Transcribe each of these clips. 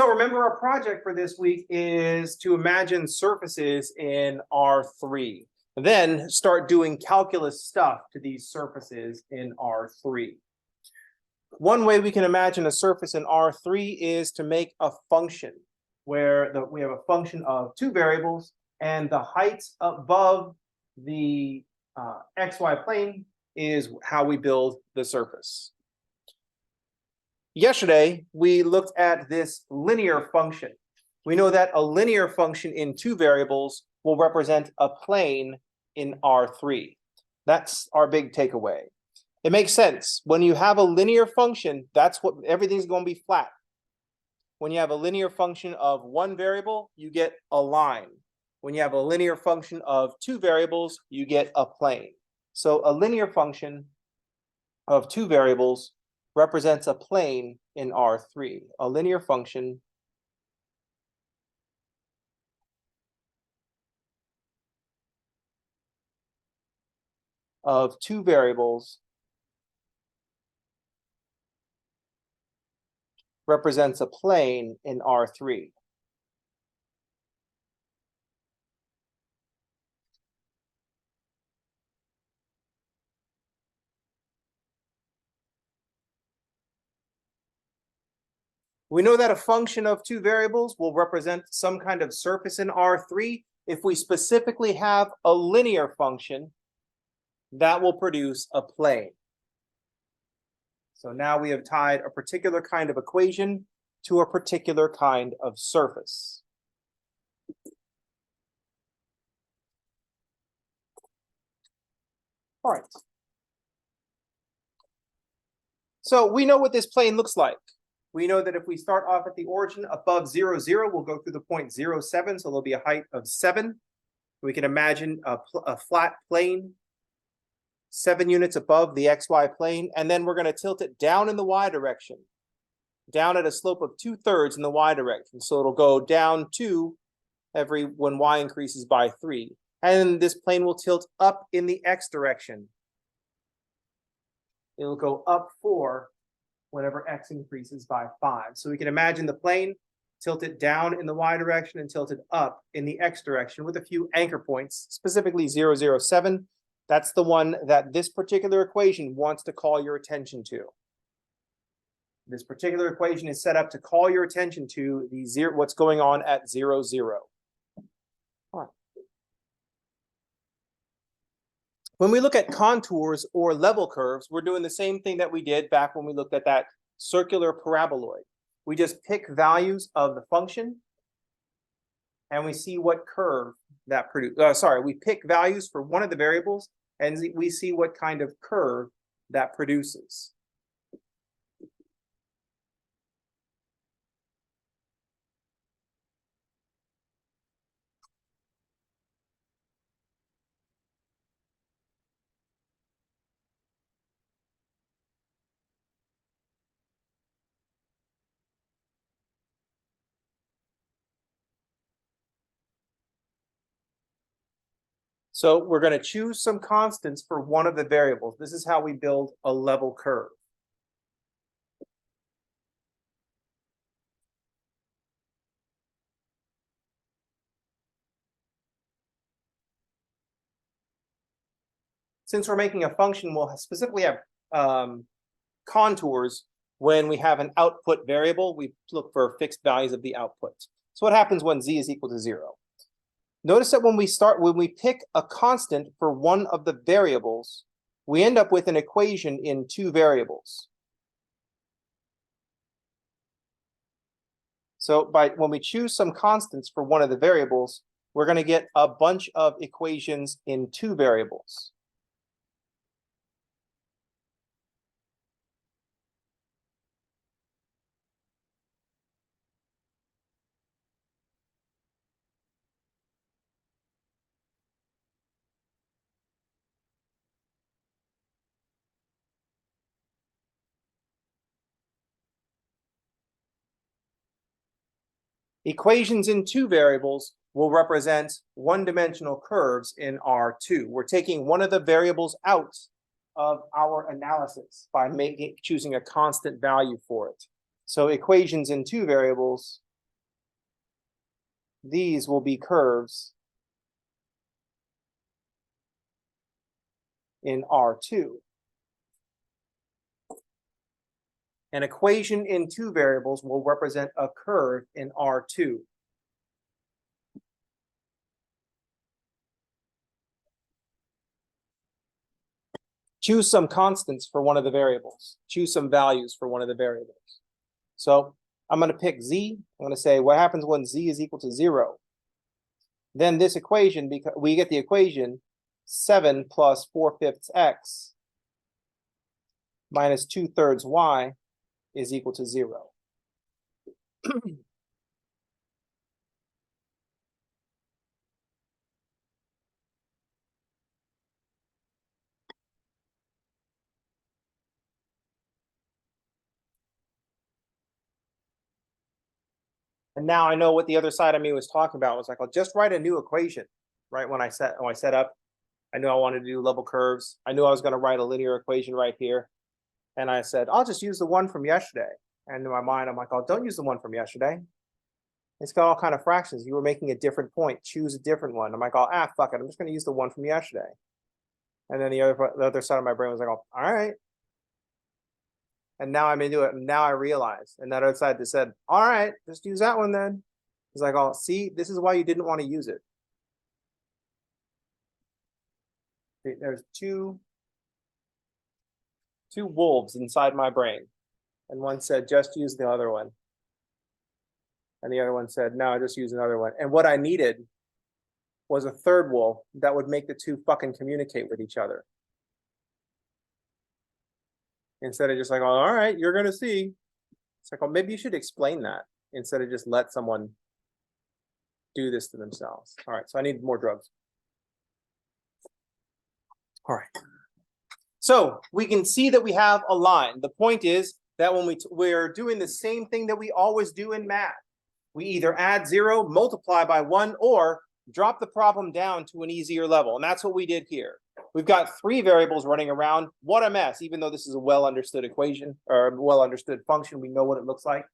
So remember, our project for this week is to imagine surfaces in R3. Then start doing calculus stuff to these surfaces in R3. One way we can imagine a surface in R3 is to make a function where we have a function of two variables, and the height above the xy plane is how we build the surface. Yesterday, we looked at this linear function. We know that a linear function in two variables will represent a plane in R3. That's our big takeaway. It makes sense. When you have a linear function, that's what everything's going to be flat. When you have a linear function of one variable, you get a line. When you have a linear function of two variables, you get a plane. So a linear function of two variables represents a plane in R3. A linear function of two variables represents a plane in R3. We know that a function of two variables will represent some kind of surface in R3 if we specifically have a linear function that will produce a plane. So now we have tied a particular kind of equation to a particular kind of surface. All right. So we know what this plane looks like. We know that if we start off at the origin above 0, 0, we'll go through the point 0, 7, so there'll be a height of 7. We can imagine a flat plane 7 units above the xy plane, and then we're going to tilt it down in the y direction, down at a slope of 2/3 in the y direction. So it'll go down 2 when y increases by 3. And this plane will tilt up in the x direction. It'll go up 4 whenever x increases by 5. So we can imagine the plane tilted down in the y direction and tilted up in the x direction with a few anchor points, specifically 0, 0, 7. That's the one that this particular equation wants to call your attention to. This particular equation is set up to call your attention to what's going on at 0, 0. All right. When we look at contours or level curves, we're doing the same thing that we did back when we looked at that circular paraboloid. We just pick values of the function, and we see what curve that produces. We pick values for one of the variables, and we see what kind of curve that produces. So we're going to choose some constants for one of the variables. This is how we build a level curve. Since we're making a function, we'll specifically have contours. When we have an output variable, we look for fixed values of the output. So what happens when z is equal to 0? Notice that when we pick a constant for one of the variables, we end up with an equation in two variables. So when we choose some constants for one of the variables, we're going to get a bunch of equations in two variables. Equations in two variables will represent one-dimensional curves in R2. We're taking one of the variables out of our analysis by choosing a constant value for it. So equations in two variables these will be curves in R2. An equation in two variables will represent a curve in R2. Choose some constants for one of the variables. Choose some values for one of the variables. So I'm going to pick z. I'm going to say what happens when z is equal to 0. Then this equation, because we get the equation 7 plus 4/5 x minus 2/3 y is equal to 0. And now I know what the other side of me was talking about. It was like, I'll just write a new equation, right? When I set up, I knew I wanted to do level curves. I knew I was going to write a linear equation right here. And I said, I'll just use the one from yesterday. And in my mind, I'm like, oh, don't use the one from yesterday. It's got all kind of fractions. You were making a different point. Choose a different one. I'm like, oh, fuck it. I'm just going to use the one from yesterday. And then the other side of my brain was like, oh, all right. And now I'm into it. And now I realize. And that other side just said, all right, just use that one then. It's like, oh, see, this is why you didn't want to use it. There's two wolves inside my brain. And one said, just use the other one. And the other one said, no, just use another one. And what I needed was a third wolf that would make the two fucking communicate with each other. Instead of just like, oh, all right, you're going to see. It's like, oh, maybe you should explain that instead of just let someone do this to themselves. All right, so I need more drugs. All right. So we can see that we have a line. The point is that when we're doing the same thing that we always do in math, we either add 0, multiply by 1, or drop the problem down to an easier level. And that's what we did here. We've got 3 variables running around. What a mess, even though this is a well-understood equation or a well-understood function. We know what it looks like.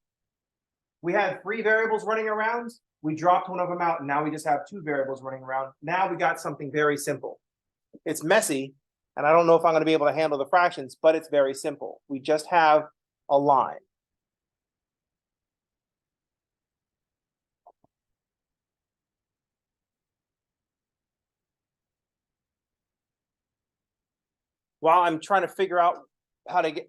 We had 3 variables running around. We dropped one of them out, and now we just have 2 variables running around. Now we got something very simple. It's messy, and I don't know if I'm going to be able to handle the fractions, but it's very simple. We just have a line. While I'm trying to figure out how to get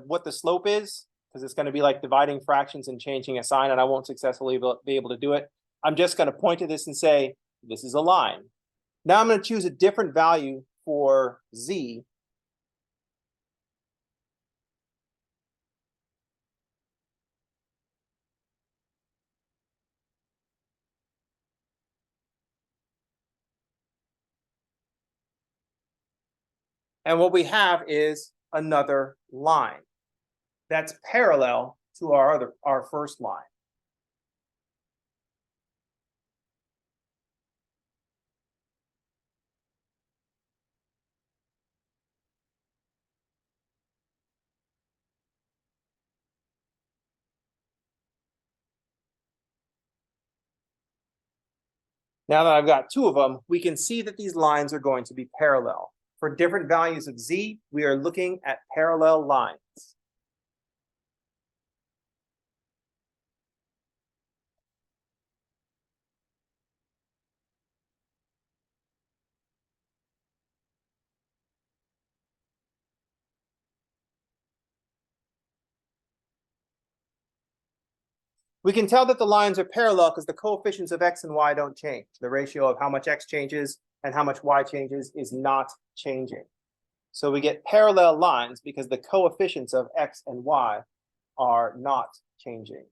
what the slope is, because it's going to be like dividing fractions and changing a sign, and I won't successfully be able to do it. I'm just going to point to this and say, this is a line. Now I'm going to choose a different value for z. And what we have is another line that's parallel to our first line. Now that I've got 2 of them, we can see that these lines are going to be parallel. For different values of z, we are looking at parallel lines. We can tell that the lines are parallel because the coefficients of x and y don't change. The ratio of how much x changes and how much y changes is not changing. So we get parallel lines because the coefficients of x and y are not changing.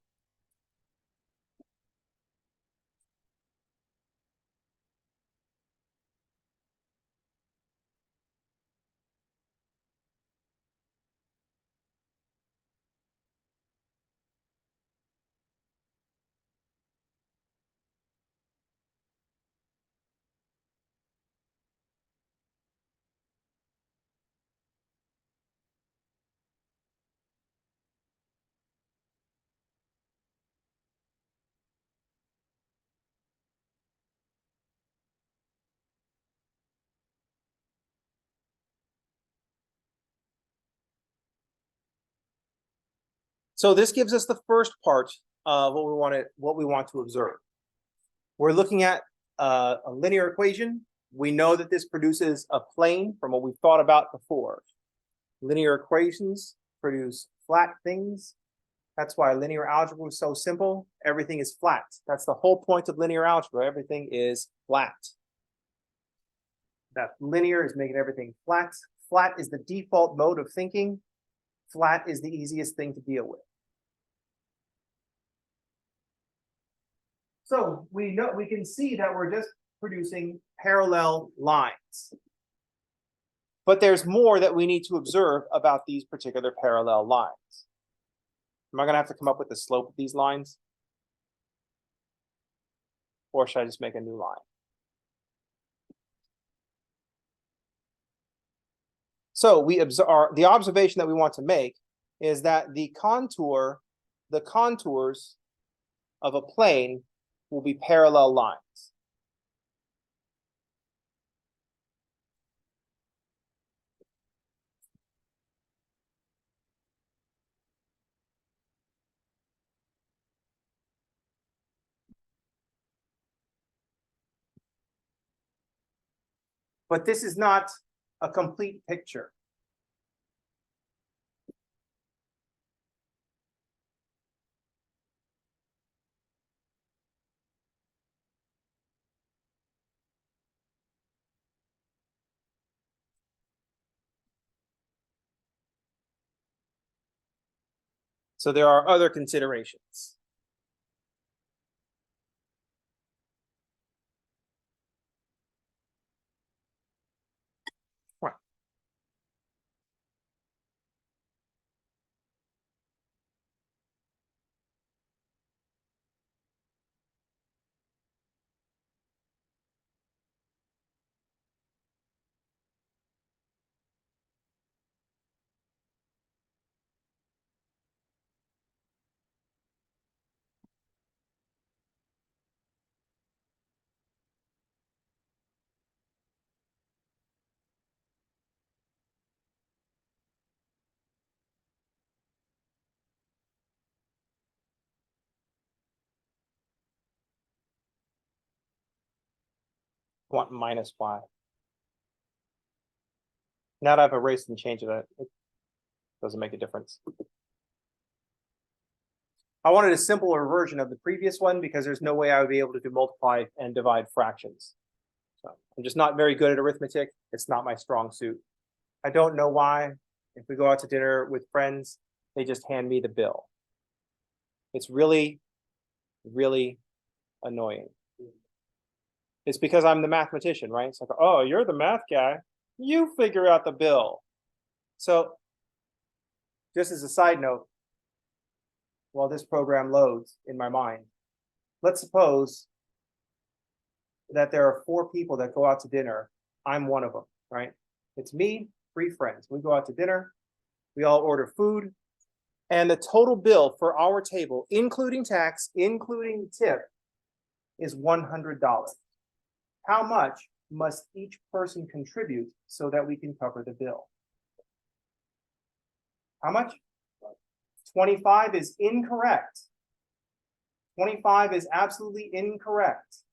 So this gives us the first part of what we want to observe. We're looking at a linear equation. We know that this produces a plane from what we've thought about before. Linear equations produce flat things. That's why linear algebra is so simple. Everything is flat. That's the whole point of linear algebra. Everything is flat. That linear is making everything flat. Flat is the default mode of thinking. Flat is the easiest thing to deal with. So we can see that we're just producing parallel lines. But there's more that we need to observe about these particular parallel lines. Am I going to have to come up with the slope of these lines? Or should I just make a new line? So the observation that we want to make is that the contours of a plane will be parallel lines. But this is not a complete picture. So there are other considerations. Right. Want minus y. Now that I've erased and changed it doesn't make a difference. I wanted a simpler version of the previous one because there's no way I would be able to do multiply and divide fractions. So I'm just not very good at arithmetic. It's not my strong suit. I don't know why. If we go out to dinner with friends, they just hand me the bill. It's really, really annoying. It's because I'm the mathematician, right? It's like, oh, you're the math guy. You figure out the bill. So just as a side note, while this program loads in my mind, let's suppose that there are 4 people that go out to dinner. I'm one of them, right? It's me, 3 friends. We go out to dinner. We all order food. And the total bill for our table, including tax, including tip, is $100. How much must each person contribute so that we can cover the bill? How much? 25 is incorrect. 25 is absolutely incorrect.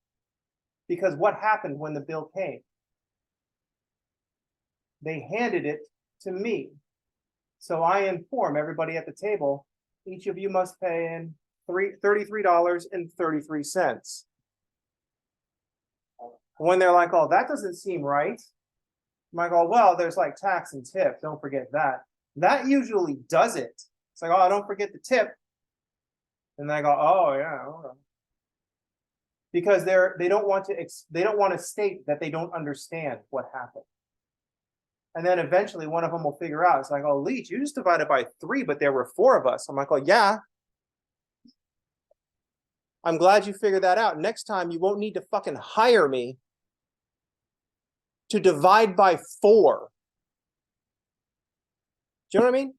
Because what happened when the bill came? They handed it to me. So I inform everybody at the table, each of you must pay in $33.33. When they're like, oh, that doesn't seem right. I'm like, oh, well, there's like tax and tip. Don't forget that. That usually does it. It's like, oh, don't forget the tip. And then I go, oh, yeah. Okay. Because they don't want to state that they don't understand what happened. And then eventually one of them will figure out, it's like, oh, Leach, you just divided by 3, but there were 4 of us. I'm like, oh, yeah. I'm glad you figured that out. Next time you won't need to fucking hire me to divide by 4. Do you know what I mean?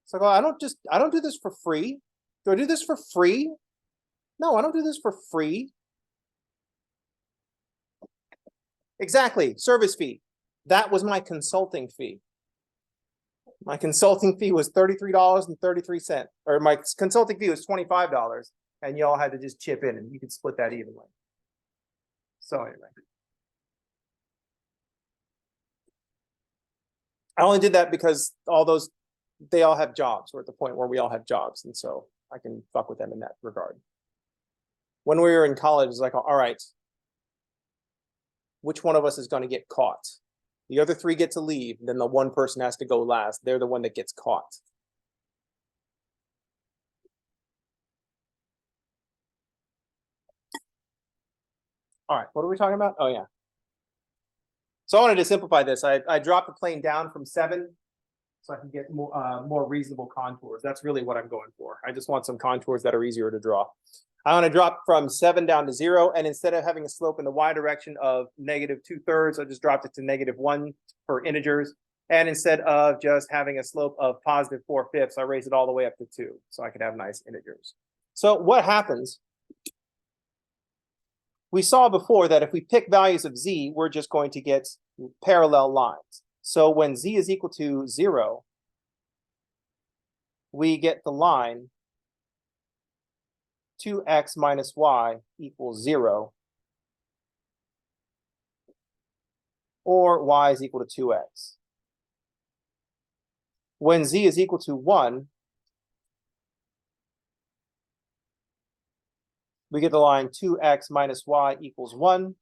It's like, oh, I don't do this for free. Do I do this for free? No, I don't do this for free. Exactly, service fee. That was my consulting fee. My consulting fee was $33.33, or my consulting fee was $25, and y'all had to just chip in, and you could split that evenly. So anyway, I only did that because they all have jobs. We're at the point where we all have jobs, and so I can fuck with them in that regard. When we were in college, it's like, all right, which one of us is going to get caught? The other three get to leave, then the one person has to go last. They're the one that gets caught. All right, what are we talking about? Oh, yeah. So I wanted to simplify this. I dropped the plane down from 7 so I can get more reasonable contours. That's really what I'm going for. I just want some contours that are easier to draw. I want to drop from 7 down to 0, and instead of having a slope in the y direction of -2/3, I just dropped it to -1 for integers. And instead of just having a slope of +4/5, I raised it all the way up to 2, so I could have nice integers. So what happens? We saw before that if we pick values of z, we're just going to get parallel lines. So when z is equal to 0, we get the line 2x minus y equals 0, or y is equal to 2x. When z is equal to 1, we get the line 2x minus y equals 1.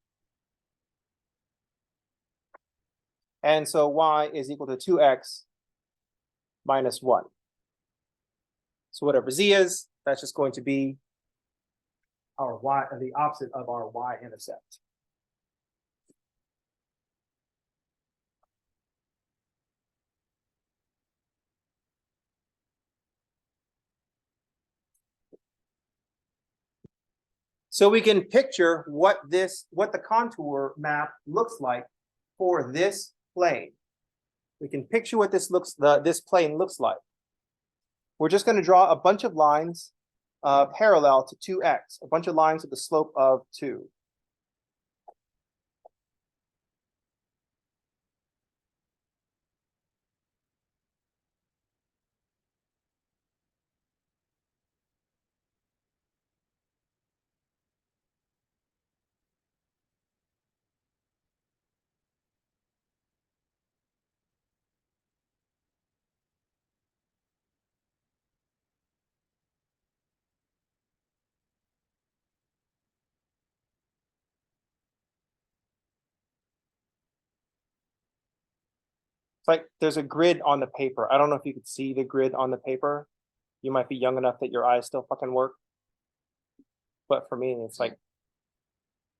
And so y is equal to 2x minus 1. So whatever z is, that's just going to be our y, the opposite of our y-intercept. So we can picture what the contour map looks like for this plane. We can picture what this plane looks like. We're just going to draw a bunch of lines parallel to 2x, a bunch of lines with the slope of 2. It's like there's a grid on the paper. I don't know if you could see the grid on the paper. You might be young enough that your eyes still fucking work. But for me, it's like,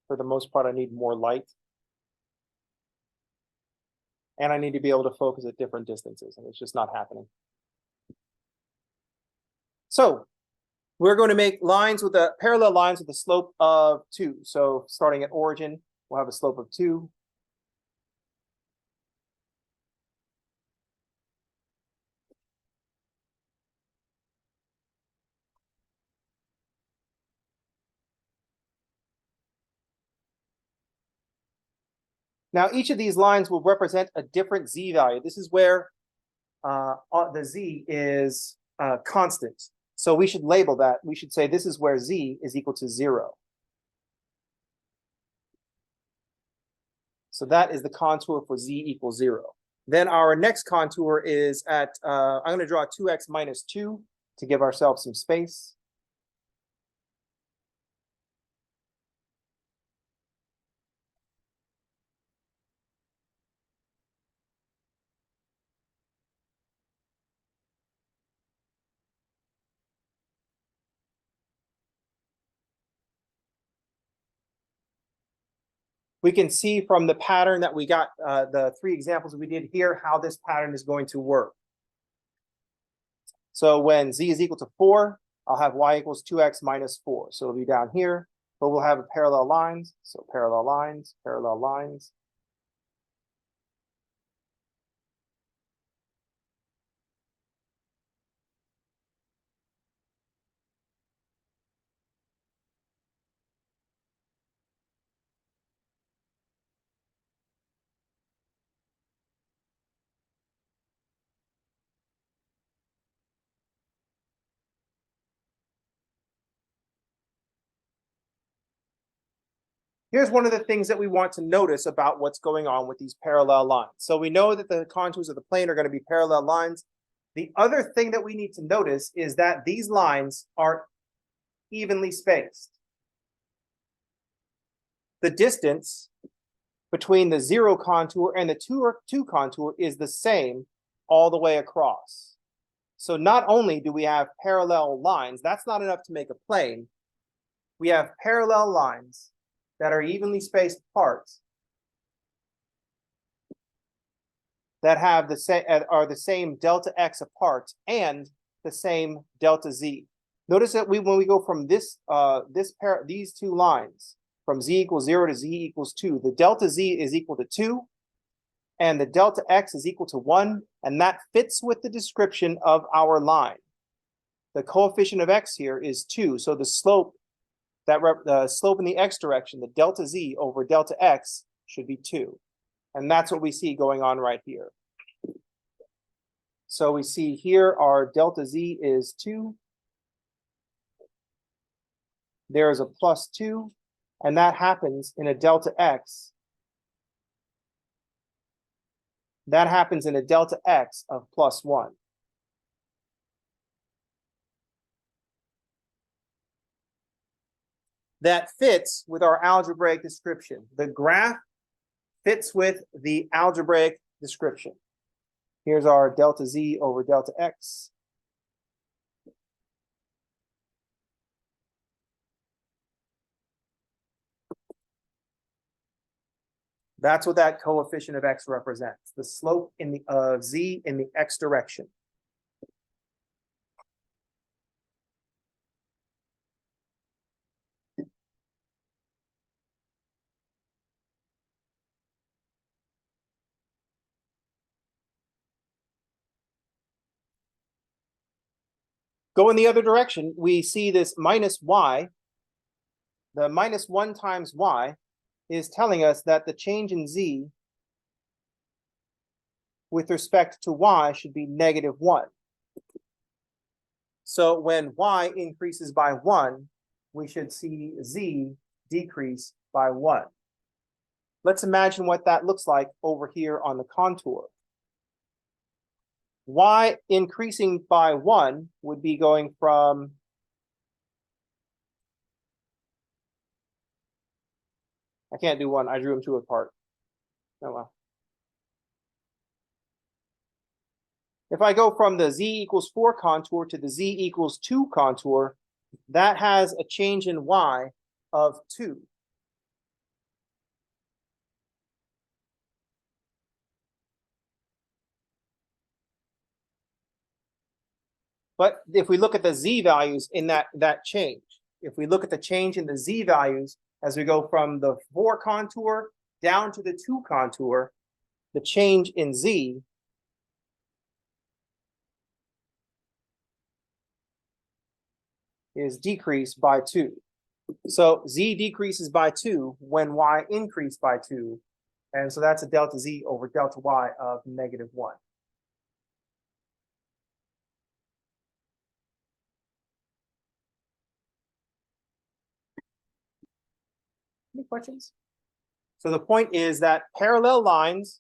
for the most part, I need more light. And I need to be able to focus at different distances, and it's just not happening. So we're going to make lines with parallel lines with a slope of 2. So starting at origin, we'll have a slope of 2. Now, each of these lines will represent a different z value. This is where the z is constant. So we should label that. We should say this is where z is equal to 0. So that is the contour for z equals 0. Then our next contour is at, I'm going to draw 2x minus 2 to give ourselves some space. We can see from the pattern that we got, the 3 examples we did here, how this pattern is going to work. So when z is equal to 4, I'll have y equals 2x minus 4. So it'll be down here, but we'll have parallel lines. So parallel lines, parallel lines. Here's one of the things that we want to notice about what's going on with these parallel lines. So we know that the contours of the plane are going to be parallel lines. The other thing that we need to notice is that these lines are evenly spaced. The distance between the 0 contour and the 2 contour is the same all the way across. So not only do we have parallel lines, that's not enough to make a plane. We have parallel lines that are evenly spaced apart that have the same delta x apart and the same delta z. Notice that when we go from these two lines, from z equals 0 to z equals 2, the delta z is equal to 2, and the delta x is equal to 1, and that fits with the description of our line. The coefficient of x here is 2, so the slope the slope in the x direction, the delta z over delta x, should be 2. And that's what we see going on right here. So we see here our delta z is 2. There is a plus 2, and that happens in a delta x. That happens in a delta x of plus 1. That fits with our algebraic description. The graph fits with the algebraic description. Here's our delta z over delta x. That's what that coefficient of x represents, the slope in the of z in the x direction. Go in the other direction, we see this minus y. The minus 1 times y is telling us that the change in z with respect to y should be -1. So when y increases by 1, we should see z decrease by 1. Let's imagine what that looks like over here on the contour. Y increasing by 1 would be going from I can't do 1. I drew them 2 apart. Oh well. If I go from the z equals 4 contour to the z equals 2 contour, that has a change in y of 2. But if we look at the z values in that change, if we look at the change in the z values as we go from the 4 contour down to the 2 contour, the change in z is decreased by 2. So z decreases by 2 when y increased by 2. And so that's a delta z over delta y of -1. Any questions? So the point is that parallel lines,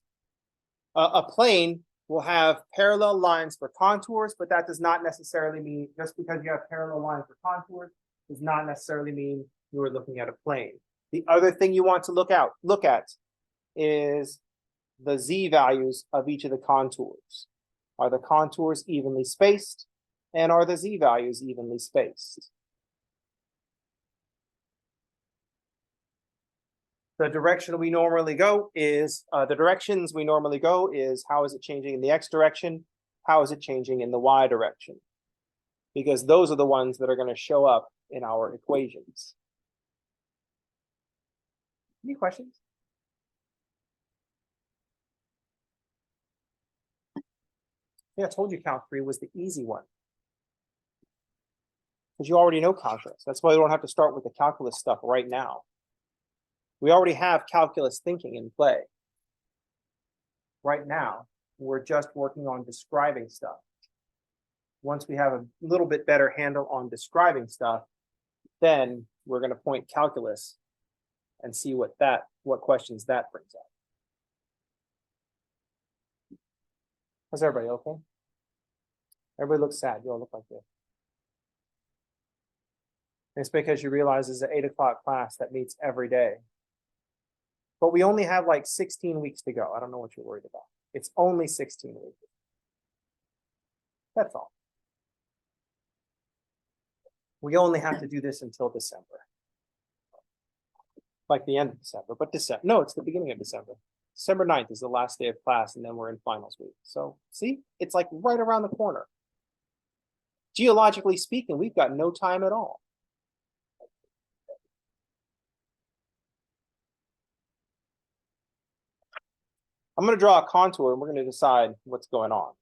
a plane will have parallel lines for contours, but that does not necessarily mean, just because you have parallel lines for contours, does not necessarily mean you are looking at a plane. The other thing you want to look at is the z values of each of the contours. Are the contours evenly spaced? And are the z values evenly spaced? The direction we normally go is, the directions we normally go is, how is it changing in the x direction? How is it changing in the y direction? Because those are the ones that are going to show up in our equations. Any questions? Yeah, I told you count 3 was the easy one. Because you already know calculus. That's why we don't have to start with the calculus stuff right now. We already have calculus thinking in play. Right now, we're just working on describing stuff. Once we have a little bit better handle on describing stuff, then we're going to point calculus and see what questions that brings up. How's everybody okay? Everybody looks sad. You all look like this. And it's because you realize it's an 8 o'clock class that meets every day. But we only have like 16 weeks to go. I don't know what you're worried about. It's only 16 weeks. That's all. We only have to do this until December. Like the end of December, but December. No, it's the beginning of December. December 9th is the last day of class, and then we're in finals week. So see, it's like right around the corner. Geologically speaking, we've got no time at all. I'm going to draw a contour and we're going to decide what's going on.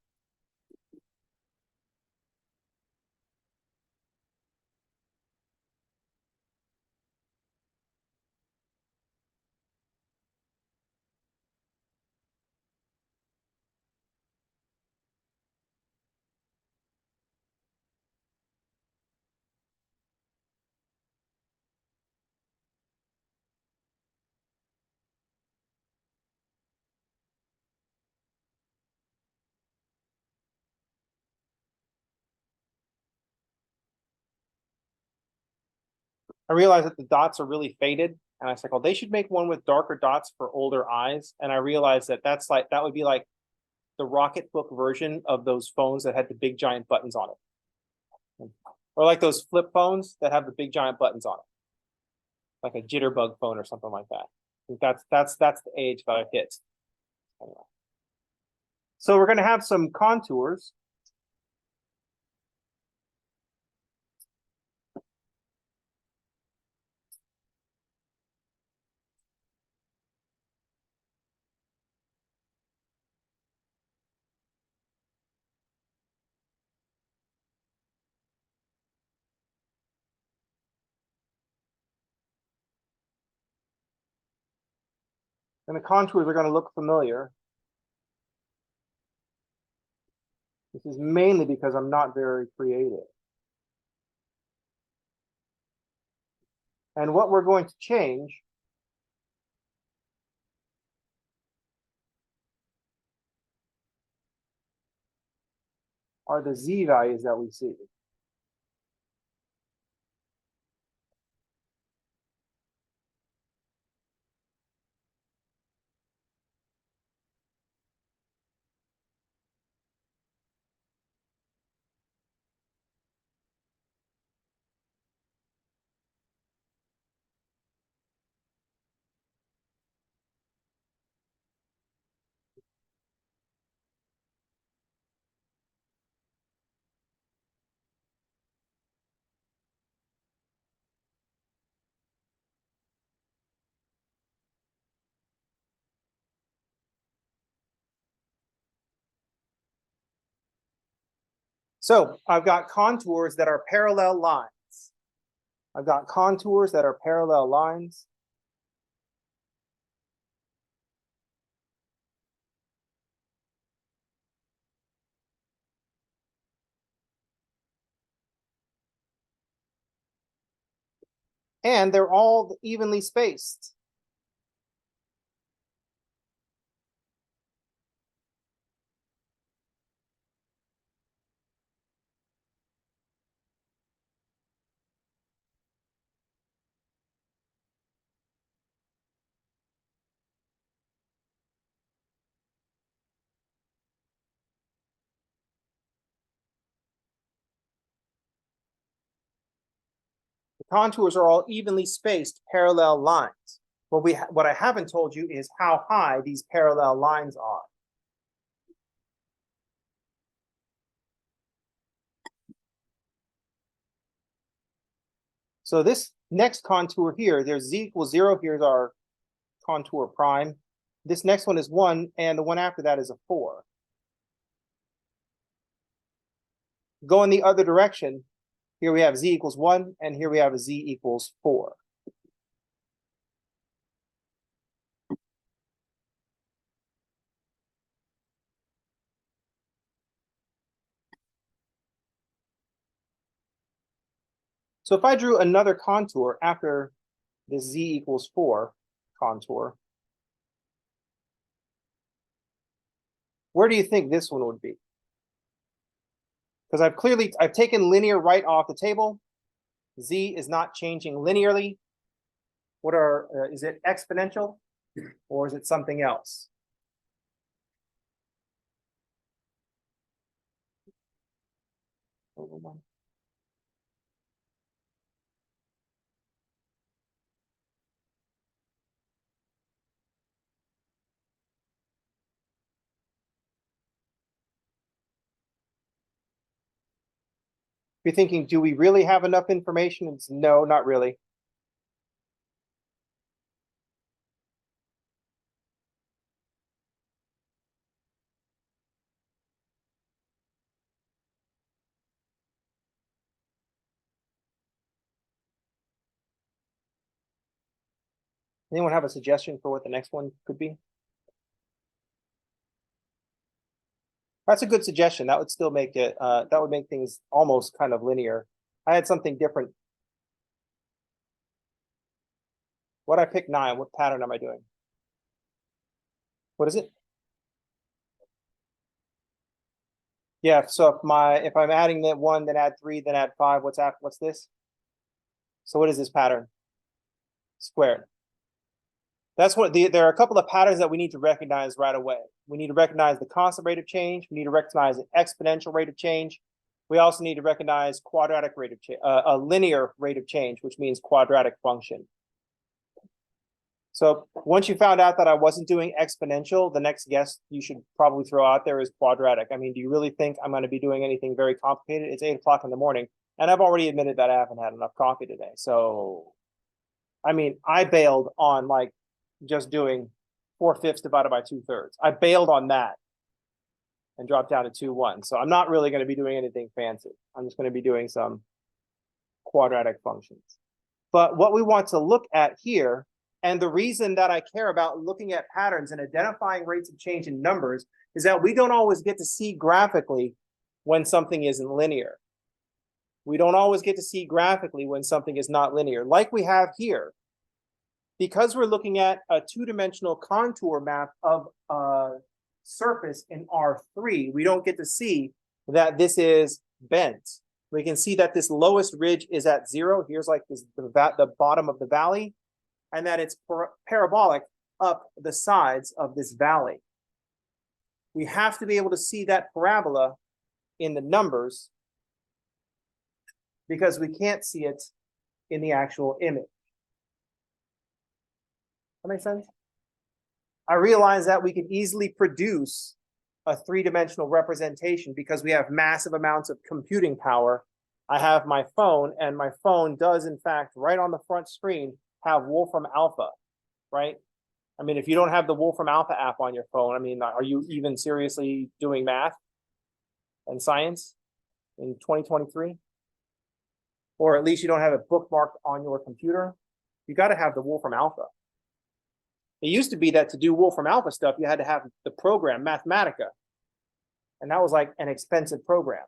I realized that the dots are really faded, and I was like, well, they should make one with darker dots for older eyes. And I realized that that would be like the Rocketbook version of those phones that had the big giant buttons on it, or like those flip phones that have the big giant buttons on it, like a Jitterbug phone or something like that. I think that's the age that I've hit. Anyway. So we're going to have some contours. And the contours are going to look familiar. This is mainly because I'm not very creative. And what we're going to change are the Z values that we see. So I've got contours that are parallel lines. I've got contours that are parallel lines. And they're all evenly spaced. The contours are all evenly spaced parallel lines. What I haven't told you is how high these parallel lines are. So this next contour here, there's Z equals 0. Here's our contour prime. This next one is 1, and the one after that is a 4. Going the other direction, here we have Z equals 1, and here we have a Z equals 4. So if I drew another contour after this z equals 4 contour, where do you think this one would be? Because I've taken linear right off the table. Z is not changing linearly. Is it exponential or is it something else? Over 1. You're thinking, do we really have enough information? It's no, not really. Anyone have a suggestion for what the next one could be? That's a good suggestion. That would still make it, that would make things almost kind of linear. I had something different. What I picked 9, what pattern am I doing? What is it? Yeah, so if I'm adding that 1, then add 3, then add 5, what's this? So what is this pattern? Squared. That's what there are a couple of patterns that we need to recognize right away. We need to recognize the constant rate of change. We need to recognize the exponential rate of change. We also need to recognize quadratic rate of change, a linear rate of change, which means quadratic function. So once you found out that I wasn't doing exponential, the next guess you should probably throw out there is quadratic. I mean, do you really think I'm going to be doing anything very complicated? It's 8 o'clock in the morning, and I've already admitted that I haven't had enough coffee today. So, I mean, I bailed on like just doing 4/5 divided by 2/3. I bailed on that and dropped down to 2/1. So I'm not really going to be doing anything fancy. I'm just going to be doing some quadratic functions. But what we want to look at here, and the reason that I care about looking at patterns and identifying rates of change in numbers, is that we don't always get to see graphically when something isn't linear. We don't always get to see graphically when something is not linear, like we have here. Because we're looking at a two-dimensional contour map of a surface in R3, we don't get to see that this is bent. We can see that this lowest ridge is at 0. Here's like the bottom of the valley, and that it's parabolic up the sides of this valley. We have to be able to see that parabola in the numbers because we can't see it in the actual image. That makes sense? I realized that we could easily produce a three-dimensional representation because we have massive amounts of computing power. I have my phone, and my phone does, in fact, right on the front screen, have Wolfram Alpha, right? I mean, if you don't have the Wolfram Alpha app on your phone, I mean, are you even seriously doing math and science in 2023? Or at least you don't have it bookmarked on your computer. You got to have the Wolfram Alpha. It used to be that to do Wolfram Alpha stuff, you had to have the program Mathematica. And that was like an expensive program.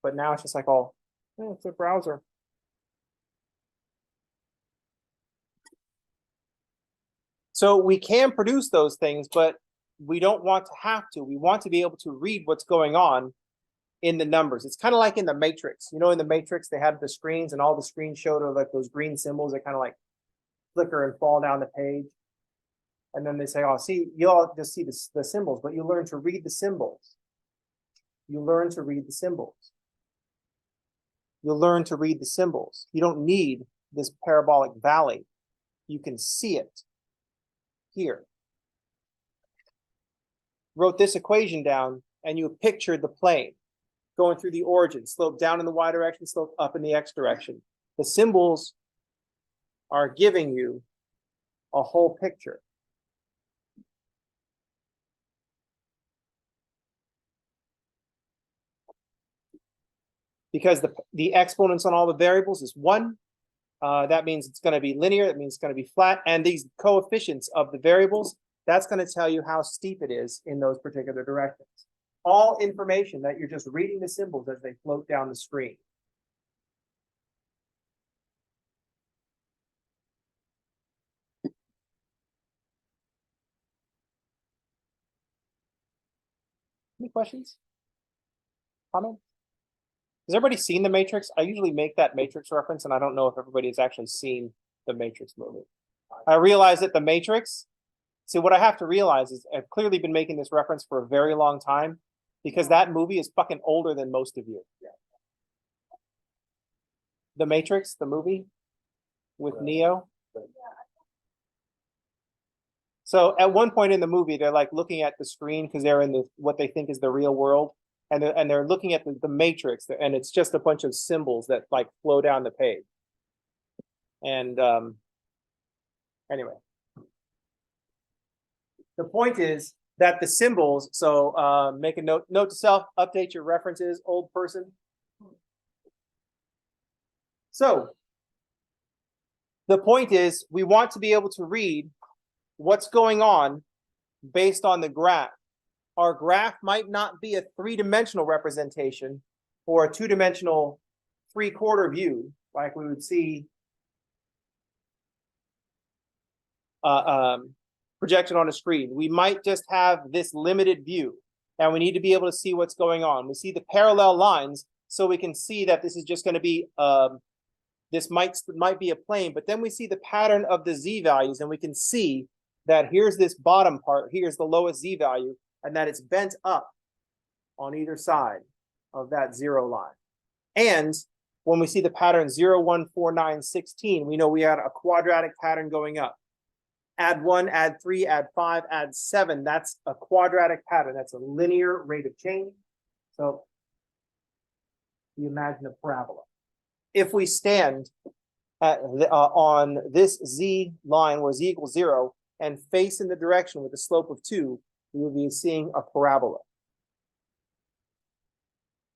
But now it's just like, oh, it's a browser. So we can produce those things, but we don't want to have to. We want to be able to read what's going on in the numbers. It's kind of like in the Matrix. You know, in the Matrix, they had the screens, and all the screens showed are like those green symbols that kind of like flicker and fall down the page. And then they say, oh, see, you all just see the symbols, but you learn to read the symbols. You learn to read the symbols. You'll learn to read the symbols. You don't need this parabolic valley. You can see it here. Wrote this equation down, and you pictured the plane going through the origin, slope down in the y direction, slope up in the x direction. The symbols are giving you a whole picture. Because the exponents on all the variables is 1. That means it's going to be linear. That means it's going to be flat. And these coefficients of the variables, that's going to tell you how steep it is in those particular directions. All information that you're just reading the symbols as they float down the screen. questions? Comments? Has everybody seen The Matrix? I usually make that Matrix reference, and I don't know if everybody has actually seen the Matrix movie. I realize that The Matrix, see, what I have to realize is I've clearly been making this reference for a very long time because that movie is fucking older than most of you. The Matrix, the movie with Neo. So at one point in the movie, they're like looking at the screen because they're in what they think is the real world. And they're looking at the Matrix, and it's just a bunch of symbols that like flow down the page. And anyway, the point is that the symbols. So make a note to self: update your references, old person. So the point is, we want to be able to read what's going on based on the graph. Our graph might not be a three-dimensional representation or a two-dimensional three-quarter view like we would see projected on a screen. We might just have this limited view, and we need to be able to see what's going on. We see the parallel lines, so we can see that this is just going to be this might be a plane, but then we see the pattern of the z values, and we can see that here's this bottom part, here's the lowest z value, and that it's bent up on either side of that 0 line. And when we see the pattern 0, 1, 4, 9, 16, we know we had a quadratic pattern going up. Add 1, add 3, add 5, add 7. That's a quadratic pattern. That's a linear rate of change. So you imagine a parabola. If we stand on this z line where z equals 0 and face in the direction with a slope of 2, we will be seeing a parabola.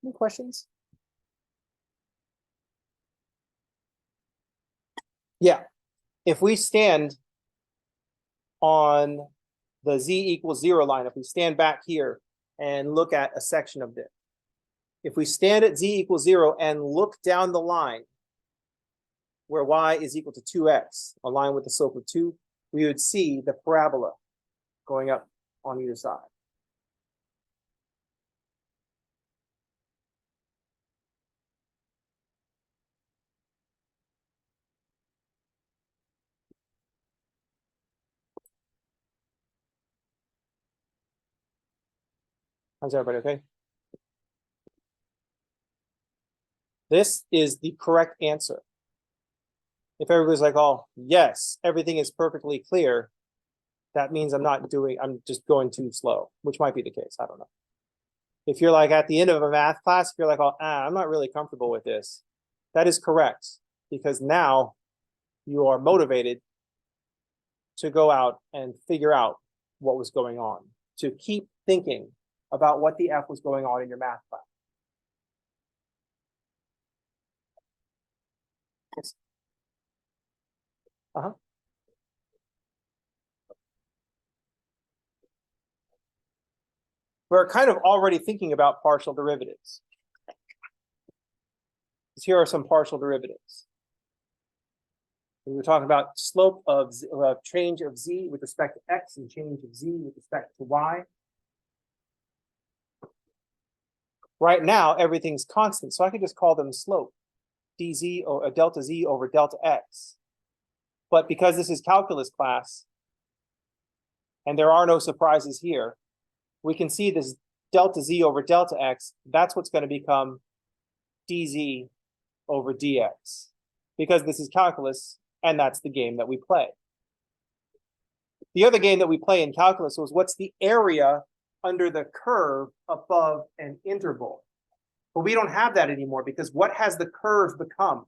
Any questions? Yeah. If we stand on the z equals 0 line, if we stand back here and look at a section of this, if we stand at z equals 0 and look down the line where y is equal to 2x, a line with a slope of 2, we would see the parabola going up on either side. How's everybody okay? This is the correct answer. If everybody's like, oh, yes, everything is perfectly clear, that means I'm just going too slow, which might be the case. I don't know. If you're like at the end of a math class, if you're like, oh, I'm not really comfortable with this, that is correct, because now you are motivated to go out and figure out what was going on, to keep thinking about what the F was going on in your math class. Yes. We're kind of already thinking about partial derivatives. Here are some partial derivatives. We were talking about slope of change of z with respect to x and change of z with respect to y. Right now, everything's constant, so I could just call them slope, dz or delta z over delta x. But because this is calculus class, and there are no surprises here, we can see this delta z over delta x, that's what's going to become dz over dx, because this is calculus, and that's the game that we play. The other game that we play in calculus was what's the area under the curve above an interval. But we don't have that anymore, because what has the curve become?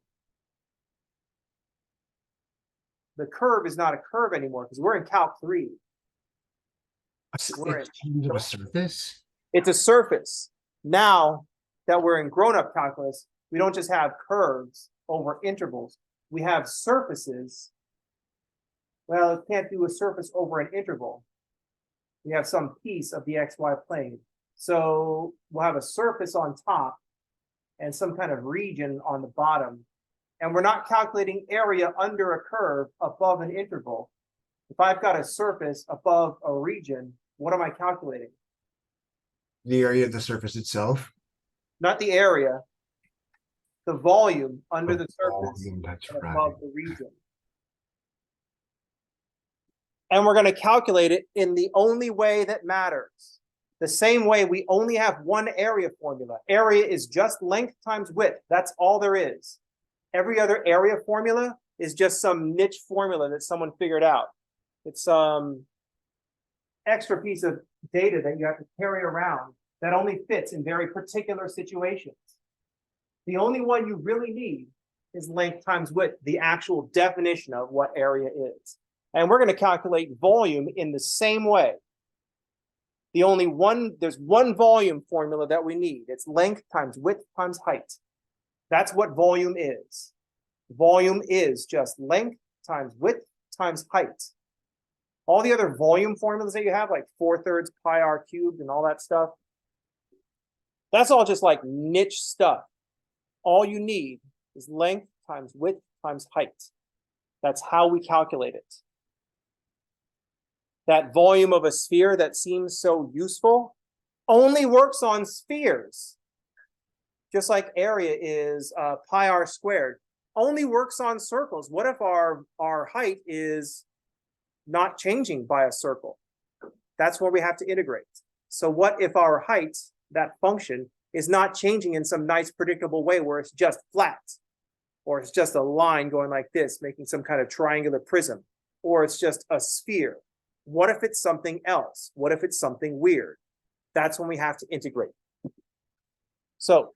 The curve is not a curve anymore, because we're in Calc 3. We're in a surface? It's a surface. Now that we're in grown-up calculus, we don't just have curves over intervals. We have surfaces. Well, it can't do a surface over an interval. We have some piece of the XY plane. So we'll have a surface on top and some kind of region on the bottom. And we're not calculating area under a curve above an interval. If I've got a surface above a region, what am I calculating? The area of the surface itself. not the area, the volume under the surface Volume, that's and right. above the region. And we're going to calculate it in the only way that matters. The same way we only have one area formula. Area is just length times width. That's all there is. Every other area formula is just some niche formula that someone figured out. It's some extra piece of data that you have to carry around that only fits in very particular situations. The only one you really need is length times width, the actual definition of what area is. And we're going to calculate volume in the same way. There's one volume formula that we need. It's length times width times height. That's what volume is. Volume is just length times width times height. All the other volume formulas that you have, like 4/3 pi r cubed and all that stuff, that's all just like niche stuff. All you need is length times width times height. That's how we calculate it. That volume of a sphere that seems so useful only works on spheres. Just like area is pi r squared, only works on circles. What if our height is not changing by a circle? That's where we have to integrate. So what if our height, that function, is not changing in some nice predictable way where it's just flat, or it's just a line going like this, making some kind of triangular prism, or it's just a sphere? What if it's something else? What if it's something weird? That's when we have to integrate. So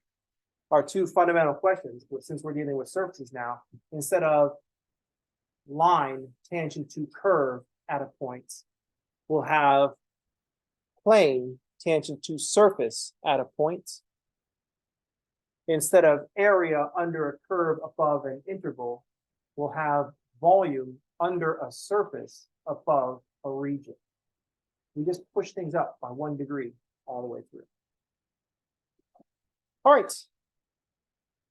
our two fundamental questions, since we're dealing with surfaces now, instead of line tangent to curve at a point, we'll have plane tangent to surface at a point. Instead of area under a curve above an interval, we'll have volume under a surface above a region. We just push things up by 1 degree all the way through. All right.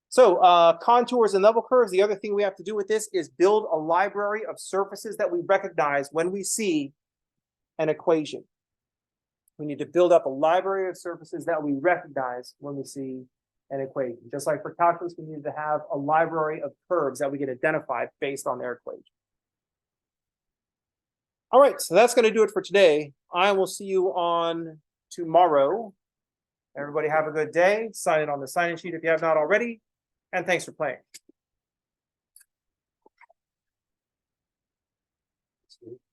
So contours and level curves, the other thing we have to do with this is build a library of surfaces that we recognize when we see an equation. We need to build up a library of surfaces that we recognize when we see an equation. Just like for calculus, we need to have a library of curves that we can identify based on their equation. All right, so that's going to do it for today. I will see you on tomorrow. Everybody have a good day. Sign it on the sign-in sheet if you have not already. And thanks for playing.